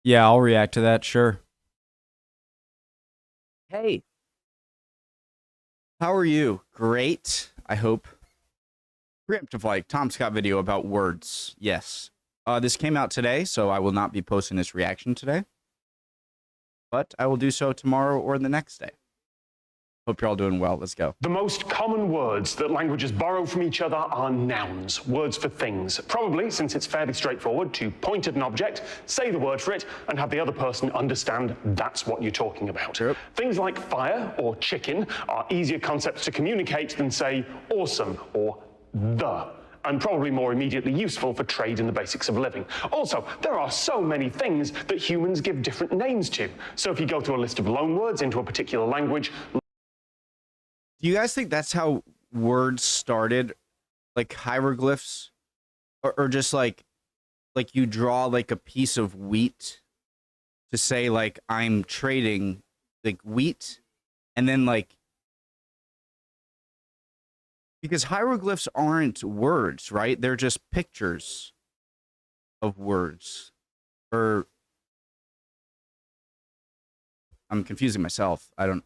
Yeah, I'll react to that, sure. Hey, how are you? Great, I hope. Preemptive like Tom Scott video about words. Yes. This came out today, so I will not be posting this reaction today. But I will do so tomorrow or the next day. Hope you're all doing well. Let's go. The most common words that languages borrow from each other are nouns, words for things. Probably, since it's fairly straightforward, to point at an object, say the word for it, and have the other person understand that's what you're talking about. Yep. Things like fire or chicken are easier concepts to communicate than, say, awesome or the, and probably more immediately useful for trade and the basics of living. Also, there are so many things that humans give different names to. So if you go through a list of loanwords into a particular language, do you guys think that's how words started? Like hieroglyphs? Or just like you draw like a piece of wheat to say like I'm trading like wheat, and then like, because hieroglyphs aren't words, right? They're just pictures of words. Or I'm confusing myself. I don't.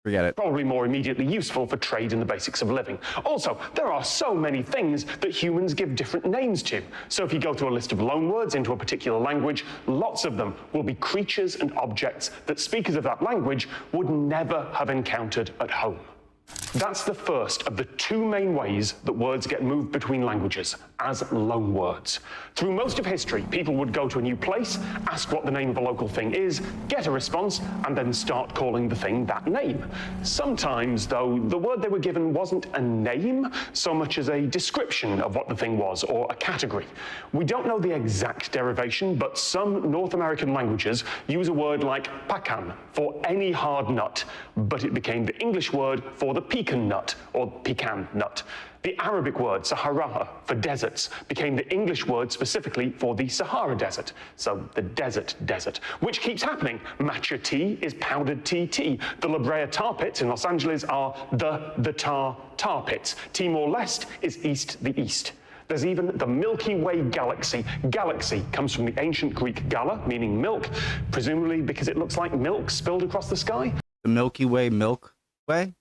Forget it. Probably more immediately useful for trade and the basics of living. Also, there are so many things that humans give different names to. So if you go through a list of loanwords into a particular language, lots of them will be creatures and objects that speakers of that language would never have encountered at home. That's the first of the two main ways that words get moved between languages, as loanwords. Through most of history, people would go to a new place, ask what the name of a local thing is, get a response, and then start calling the thing that name. Sometimes, though, the word they were given wasn't a name so much as a description of what the thing was, or a category. We don't know the exact derivation, but some North American languages use a word like pacan for any hard nut, but it became the English word for the pecan nut, or pecan nut. The Arabic word Sahara for deserts became the English word specifically for the Sahara Desert, so the desert, which keeps happening. Matcha tea is powdered tea. The La Brea tar pits in Los Angeles are the tar pits. Timor-Leste is the east. There's even the Milky Way galaxy. Galaxy comes from the ancient Greek gala, meaning milk, presumably because it looks like milk spilled across the sky. The Milky Way Milk Way?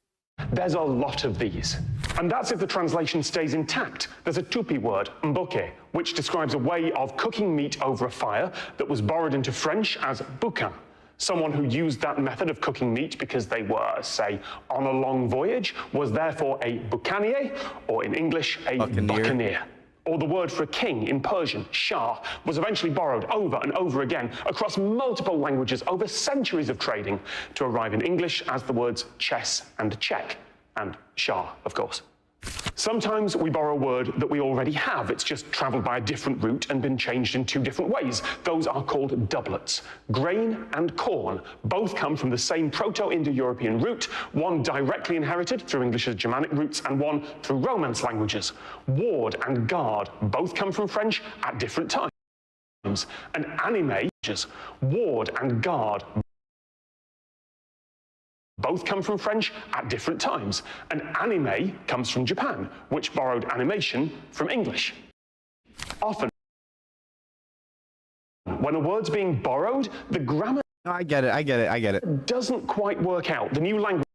There's a lot of these. And that's if the translation stays intact. There's a Tupi word, mboke, which describes a way of cooking meat over a fire that was borrowed into French as boucan. Someone who used that method of cooking meat because they were, say, on a long voyage was therefore a boucanier, or in English, a buccaneer. Or the word for a king in Persian, Shah, was eventually borrowed over and over again across multiple languages over centuries of trading to arrive in English as the words chess and check, and Shah, of course. Sometimes we borrow a word that we already have. It's just traveled by a different route and been changed in two different ways. Those are called doublets. Grain and corn both come from the same Proto-Indo-European root, one directly inherited through English's Germanic roots and one through Romance languages. Ward and guard both come from French at different times. And anime, ward and guard, both come from French at different times, and anime comes from Japan, which borrowed animation from English. Often, when a word's being borrowed, the grammar I get it. doesn't quite work out. The new language.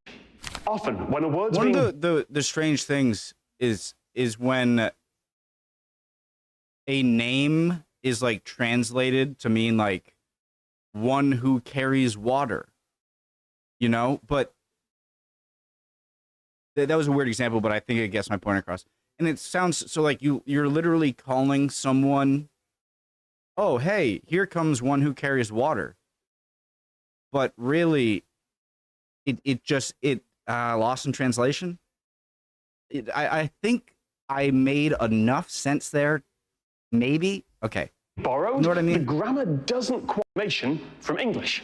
Often, when a word's One being... of the strange things is when a name is like translated to mean like one who carries water. You know, but that was a weird example, but I think it gets my point across. And it sounds so like you're literally calling someone, oh, hey, here comes one who carries water. But really, it lost in translation. I think I made enough sense there. Maybe. Okay. Borrowed, you know what I mean? The grammar doesn't quite information from English.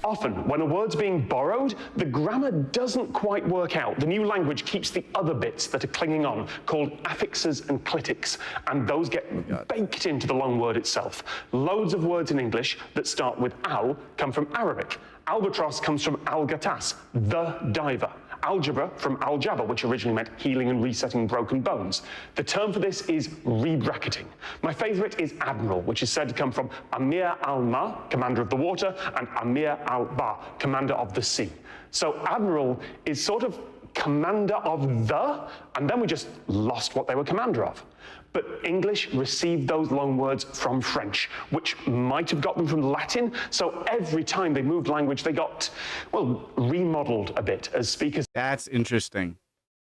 Often, when a word's being borrowed, the grammar doesn't quite work out. The new language keeps the other bits that are clinging on, called affixes and clitics, and those get baked into the long word itself. Loads of words in English that start with al come from Arabic. Albatross comes from al-gatas, the diver. Algebra from aljaba, which originally meant healing and resetting broken bones. The term for this is rebracketing. My favorite is admiral, which is said to come from Amir al-Ma, commander of the water, and Amir al-Ba, commander of the sea. So admiral is sort of commander of the, and then we just lost what they were commander of. But English received those loan words from French, which might have got them from Latin. So every time they moved language, they got, well, remodeled a bit as speakers. That's interesting.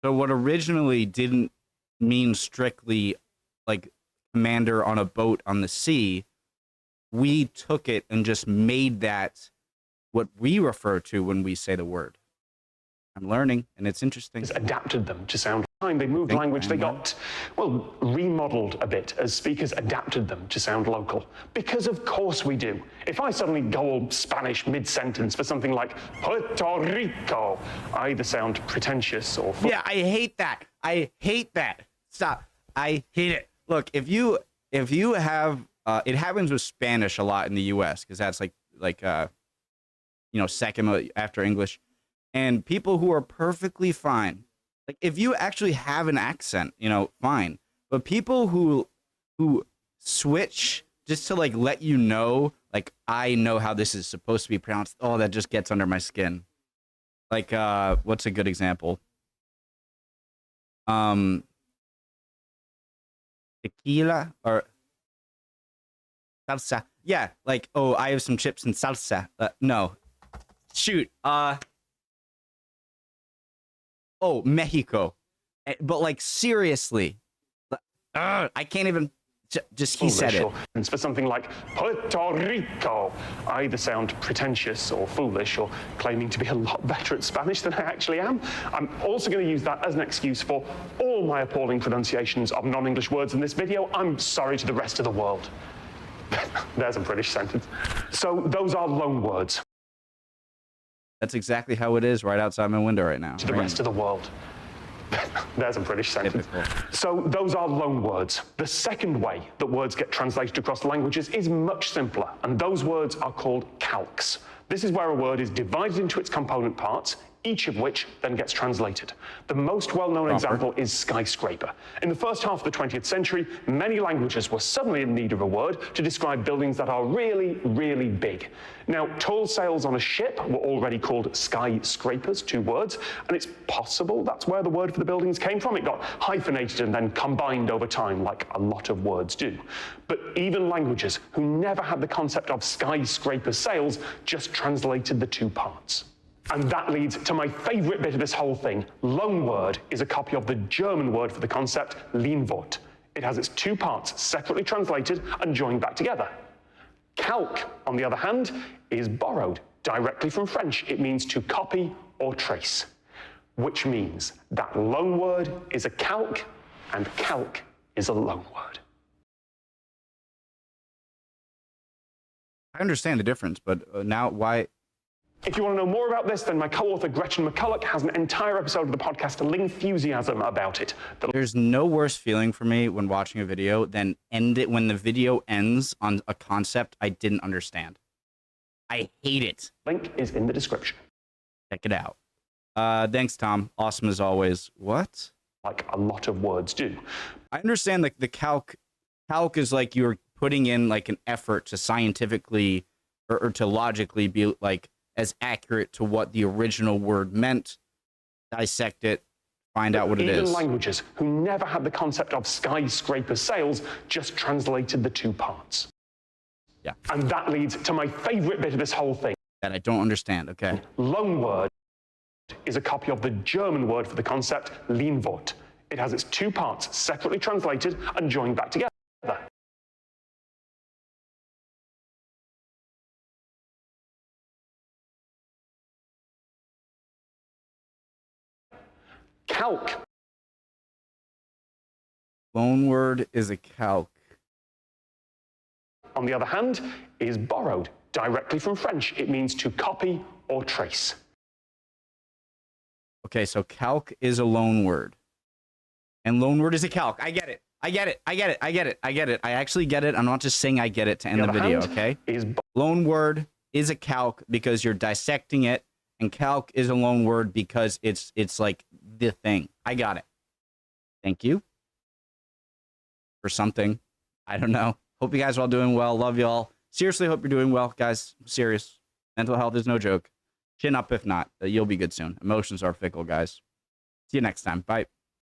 So what originally didn't mean strictly like commander on a boat on the sea, we took it and just made that what we refer to when we say the word. I'm learning, and it's interesting. Adapted them to sound. They moved language, they got, well, remodeled a bit as speakers adapted them to sound local. Because of course we do. If I suddenly go all Spanish mid-sentence for something like Puerto Rico, I either sound pretentious or... Yeah, I hate that. I hate that. Stop. I hate it. Look, if you have, it happens with Spanish a lot in the U.S. because that's like you know, second after English. And people who are perfectly fine, like if you actually have an accent, you know, fine. But people who switch just to like let you know, like I know how this is supposed to be pronounced. Oh, that just gets under my skin. Like what's a good example? Tequila or salsa. Yeah, like, oh, I have some chips and salsa. No. Shoot. Oh, Mexico. But like seriously, I can't even. Just he said it. For something like Puerto Rico, I either sound pretentious or foolish or claiming to be a lot better at Spanish than I actually am. I'm also going to use that as an excuse for all my appalling pronunciations of non-English words in this video. I'm sorry to the rest of the world. There's a British sentence. So those are loan words. That's exactly how it is right outside my window right now. To the rest of the world. There's a British sentence. So those are loan words. The second way that words get translated across languages is much simpler, and those words are called calques. This is where a word is divided into its component parts, each of which then gets translated. The most well-known example is skyscraper. In the first half of the 20th century, many languages were suddenly in need of a word to describe buildings that are really, really big. Now, tall sails on a ship were already called skyscrapers, 2 words, and it's possible that's where the word for the buildings came from. It got hyphenated and then combined over time, like a lot of words do. But even languages who never had the concept of skyscraper sails just translated the 2 parts. And that leads to my favorite bit of this whole thing. Loan word is a copy of the German word for the concept, Lehnwort. It has its 2 parts separately translated and joined back together. Calque, on the other hand, is borrowed directly from French. It means to copy or trace, which means that loan word is a calque and calque is a loan word. I understand the difference, but now why? If you want to know more about this, then my co-author Gretchen McCulloch has an entire episode of the podcast, Lingthusiasm, about it. There's no worse feeling for me when watching a video than when the video ends on a concept I didn't understand. I hate it. Link is in the description. Check it out. Thanks, Tom. Awesome as always. What? Like a lot of words do. I understand the calque is like you're putting in like an effort to scientifically or to logically be like as accurate to what the original word meant, dissect it, find out what it is. Even languages who never had the concept of skyscraper sails just translated the 2 parts. Yeah. And that leads to my favorite bit of this whole thing. That I don't understand, okay. Loan word is a copy of the German word for the concept, Lehnwort. It has its 2 parts separately translated and joined back together. Calque. Loan word is a calque. On the other hand, is borrowed directly from French. It means to copy or trace. Okay, so calque is a loan word. And loan word is a calque. I get it. I actually get it. I'm not just saying I get it to end the video, okay? Loan word is a calque because you're dissecting it And calc is a loan word because it's like the thing. I got it. Thank you for something. I don't know. Hope you guys are all doing well. Love y'all. Seriously, hope you're doing well, guys. I'm serious. Mental health is no joke. Chin up if not. You'll be good soon. Emotions are fickle, guys. See you next time. Bye.